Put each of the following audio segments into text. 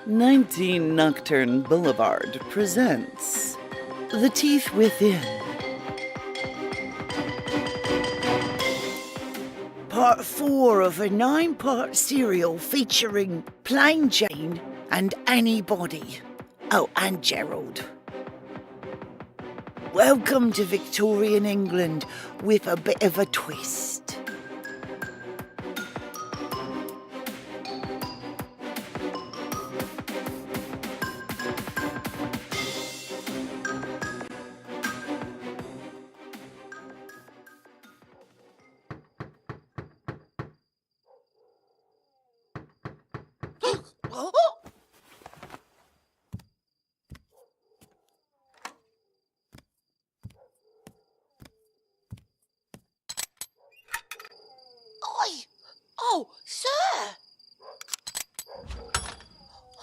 19 Nocturne Boulevard presents The Teeth Within. Part 4 of a 9-part serial featuring Plain Jane and Anybody. Oh, and Gerald. Welcome to Victorian England with a bit of a twist. Oh, sir!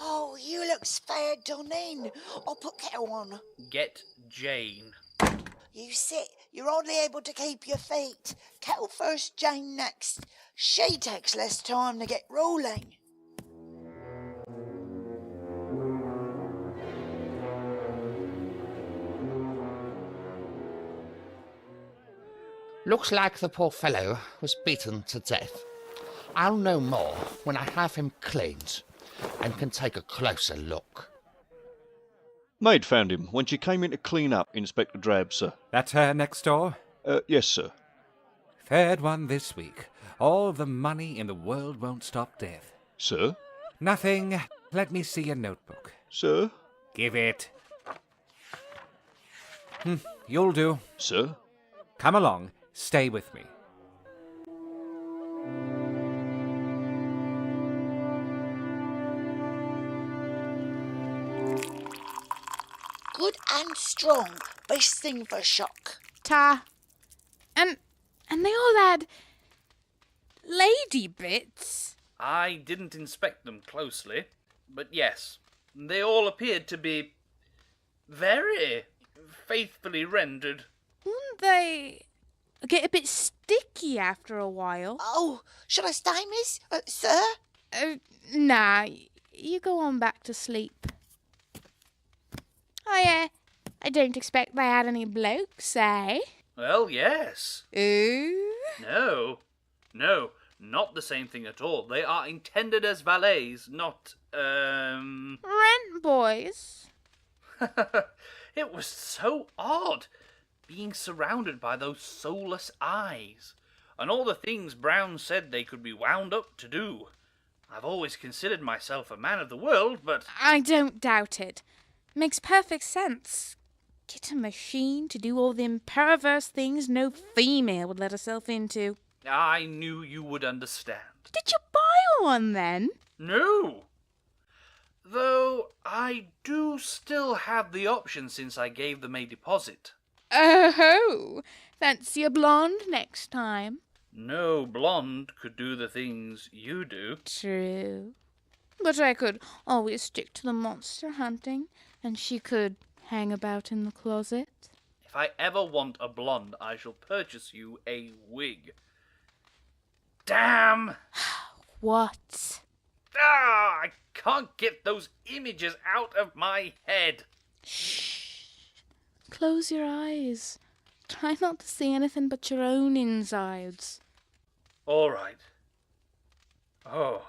Oh, you look fair done in. I'll put kettle on. Get Jane. You sit. You're only able to keep your feet. Kettle first, Jane next. She takes less time to get rolling. Looks like the poor fellow was beaten to death. I'll know more when I have him cleaned and can take a closer look. Maid found him when she came in to clean up, Inspector Drab, sir. That's her next door? Yes, sir. Third one this week. All the money in the world won't stop death. Sir? Nothing. Let me see your notebook. Sir? Give it. You'll do. Sir? Come along. Stay with me. Good and strong. Best thing for shock. Ta. And they all had lady bits. I didn't inspect them closely, but yes, they all appeared to be very faithfully rendered. Wouldn't they get a bit sticky after a while? Oh, should I stay, miss? Sir? Nah, you go on back to sleep. I don't expect they had any blokes, eh? Well, yes. Ooh? No, not the same thing at all. They are intended as valets, not, Rent boys? It was so odd, being surrounded by those soulless eyes, and all the things Brown said they could be wound up to do. I've always considered myself a man of the world, but... I don't doubt it. Makes perfect sense. Get a machine to do all them perverse things no female would let herself into. I knew you would understand. Did you buy one then? No. Though I do still have the option since I gave them a deposit. Oh, fancy a blonde next time. No blonde could do the things you do. True. But I could always stick to the monster hunting, and she could hang about in the closet. If I ever want a blonde, I shall purchase you a wig. Damn! What? I can't get those images out of my head. Shh. Close your eyes. Try not to see anything but your own insides. All right. Oh.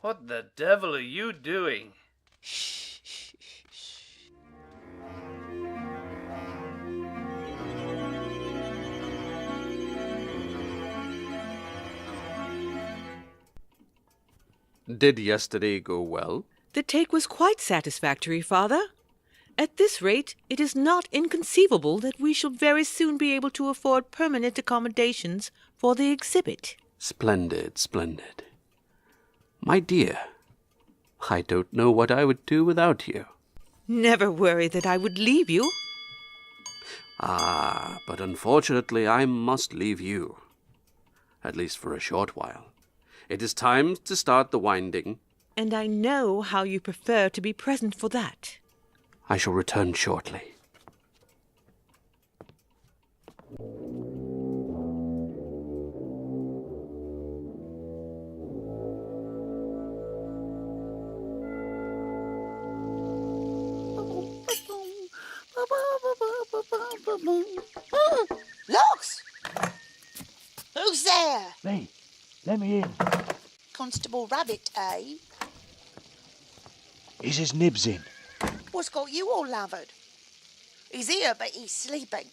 What the devil are you doing? Shh, shh, shh, shh. Did yesterday go well? The take was quite satisfactory, Father. At this rate, it is not inconceivable that we shall very soon be able to afford permanent accommodations for the exhibit. Splendid, splendid. My dear, I don't know what I would do without you. Never worry that I would leave you. But unfortunately I must leave you. At least for a short while. It is time to start the winding. And I know how you prefer to be present for that. I shall return shortly. What Lux! Who's there? Me. Let me in. Constable Rabbit, eh? Is his nibs in? What's got you all lathered? He's here, but he's sleeping.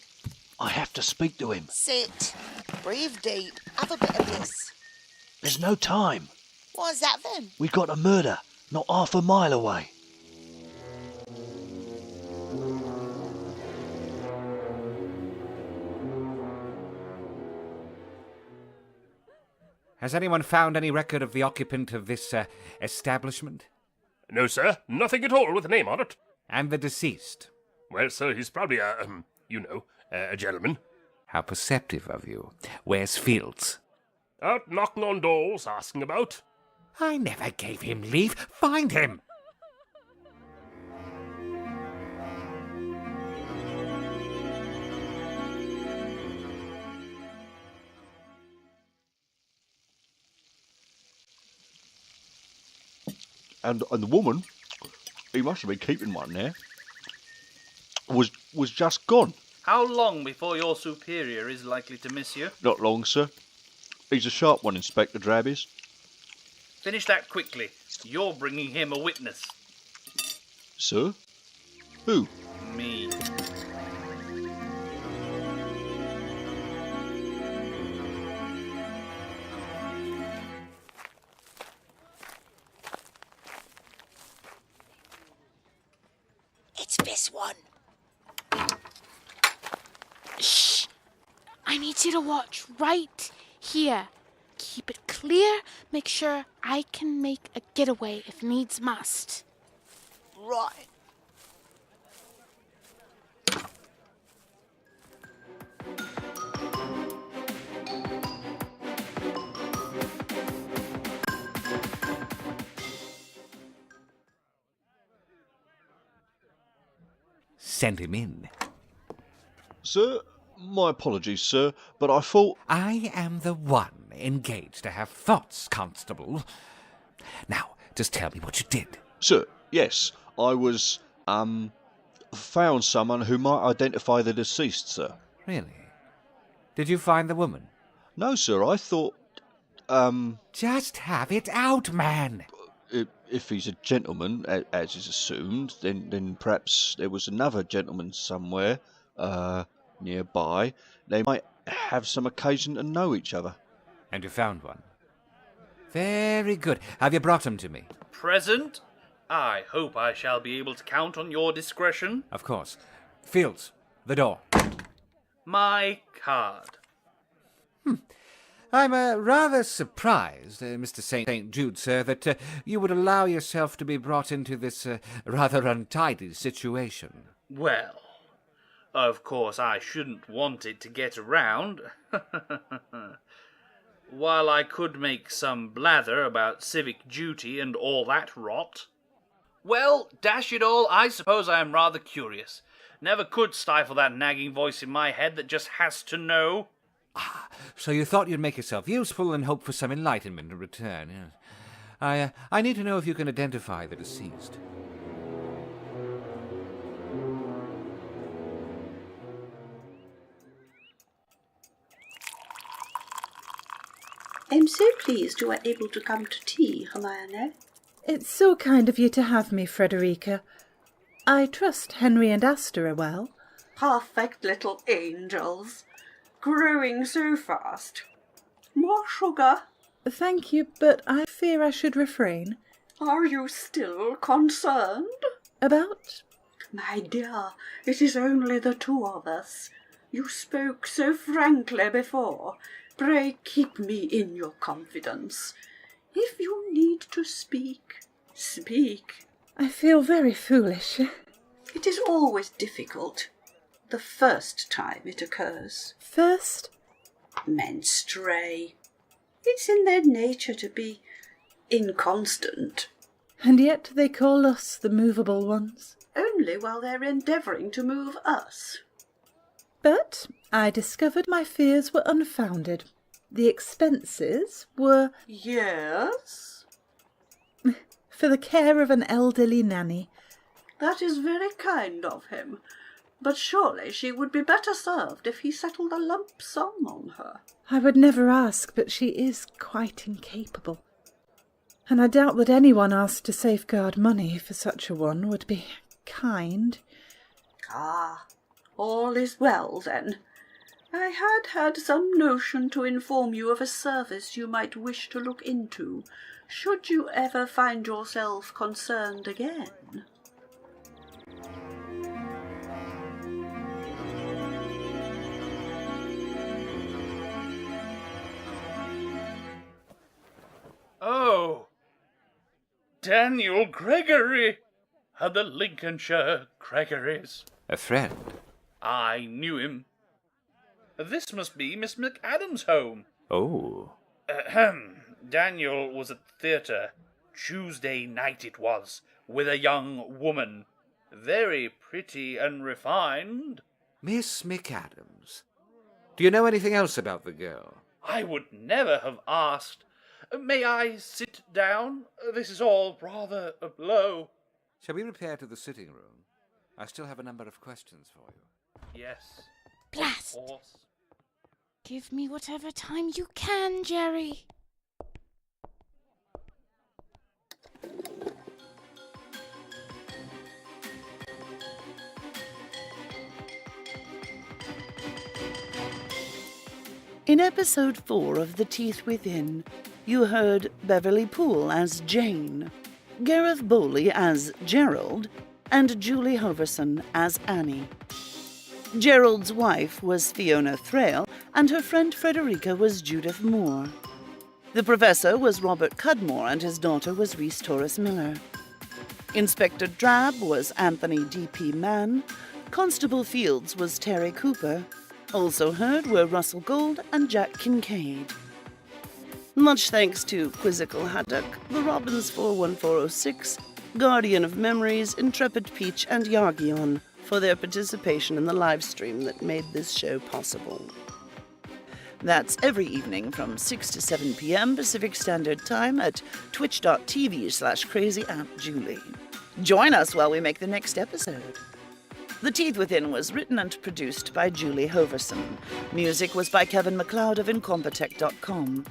I have to speak to him. Sit. Breathe deep. Have a bit of this. There's no time. What's that then? We got a murder not half a mile away. Has anyone found any record of the occupant of this establishment? No, sir. Nothing at all with a name on it. And the deceased? Well, sir, he's probably a gentleman. How perceptive of you. Where's Fields? Out knocking on doors, asking about. I never gave him leave. Find him! And the woman, he must have been keeping one there, was just gone. How long before your superior is likely to miss you? Not long, sir. He's a sharp one, Inspector Drabbies. Finish that quickly. You're bringing him a witness. Sir? Who? Me. It's this one. Shh! I need you to watch right here. Keep it clear. Make sure I can make a getaway if needs must. Right. Send him in. Sir, my apologies, sir, but I thought... I am the one engaged to have thoughts, Constable. Now, just tell me what you did. Sir, yes, I was, found someone who might identify the deceased, sir. Really? Did you find the woman? No, sir, I thought, Just have it out, man! If he's a gentleman, as is assumed, then perhaps there was another gentleman somewhere, nearby. They might have some occasion to know each other. And you found one? Very good. Have you brought him to me? Present? I hope I shall be able to count on your discretion. Of course. Fields, the door. My card. I'm rather surprised, Mr. St.Jude, sir, that you would allow yourself to be brought into this rather untidy situation. Well, of course I shouldn't want it to get around. While I could make some blather about civic duty and all that rot. Well, dash it all, I suppose I am rather curious. Never could stifle that nagging voice in my head that just has to know. Ah, so you thought you'd make yourself useful and hope for some enlightenment in return, yes. I need to know if you can identify the deceased. I'm so pleased you are able to come to tea, Hermione. It's so kind of you to have me, Frederica. I trust Henry and Asta are well. Perfect little angels. Growing so fast. More sugar? Thank you, but I fear I should refrain. Are you still concerned? About? My dear, it is only the two of us. You spoke so frankly before. Pray keep me in your confidence. If you need to speak, speak. I feel very foolish. It is always difficult. The first time it occurs. First? Men stray. It's in their nature to be inconstant. And yet they call us the movable ones. Only while they're endeavouring to move us. But I discovered my fears were unfounded. The expenses were... Yes? for the care of an elderly nanny. That is very kind of him. but surely she would be better served if he settled a lump sum on her. I would never ask, but she is quite incapable. And I doubt that anyone asked to safeguard money for such a one would be kind. Ah, all is well, then. I had some notion to inform you of a service you might wish to look into, should you ever find yourself concerned again. Oh, Daniel Gregory, the Lincolnshire Gregorys. A friend? I knew him. This must be Miss McAdam's home. Oh. Daniel was at the theatre. Tuesday night it was, with a young woman. Very pretty and refined. Miss McAdams. Do you know anything else about the girl? I would never have asked. May I sit down? This is all rather low. Shall we repair to the sitting room? I still have a number of questions for you. Yes. Blast! Of course. Give me whatever time you can, Jerry. In episode 4 of The Teeth Within, you heard Beverly Poole as Jane, Gareth Bowley as Gerald, and Julie Hoverson as Annie. Gerald's wife was Fiona Thraille, and her friend Frederica was Judith Moore. The professor was Robert Cudmore, and his daughter was Rhys Torres Miller. Inspector Drab was Anthony D.P. Mann. Constable Fields was Terry Cooper. Also heard were Russell Gold and Jack Kincaid. Much thanks to Quizzical Haddock, the Robins 41406, Guardian of Memories, Intrepid Peach, and Yargion for their participation in the live stream that made this show possible. That's every evening from 6 to 7 p.m. Pacific Standard Time at twitch.tv/crazyauntjulie. Join us while we make the next episode. The Teeth Within was written and produced by Julie Hoverson. Music was by Kevin MacLeod of Incompetech.com.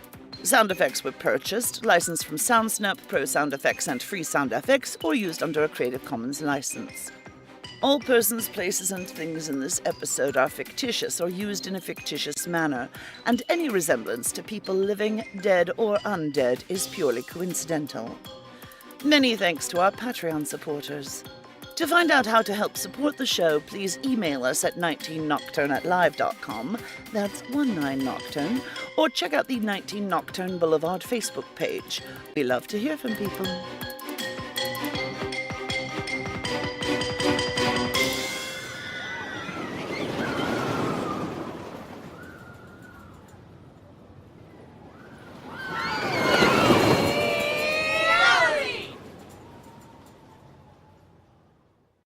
Sound effects were purchased, licensed from SoundSnap, Pro Sound Effects, and Free Sound FX, or used under a Creative Commons license. All persons, places, and things in this episode are fictitious or used in a fictitious manner, and any resemblance to people living, dead, or undead is purely coincidental. Many thanks to our Patreon supporters. To find out how to help support the show, please email us at 19nocturne@live.com, that's 19nocturne, or check out the 19 Nocturne Boulevard Facebook page. We love to hear from people.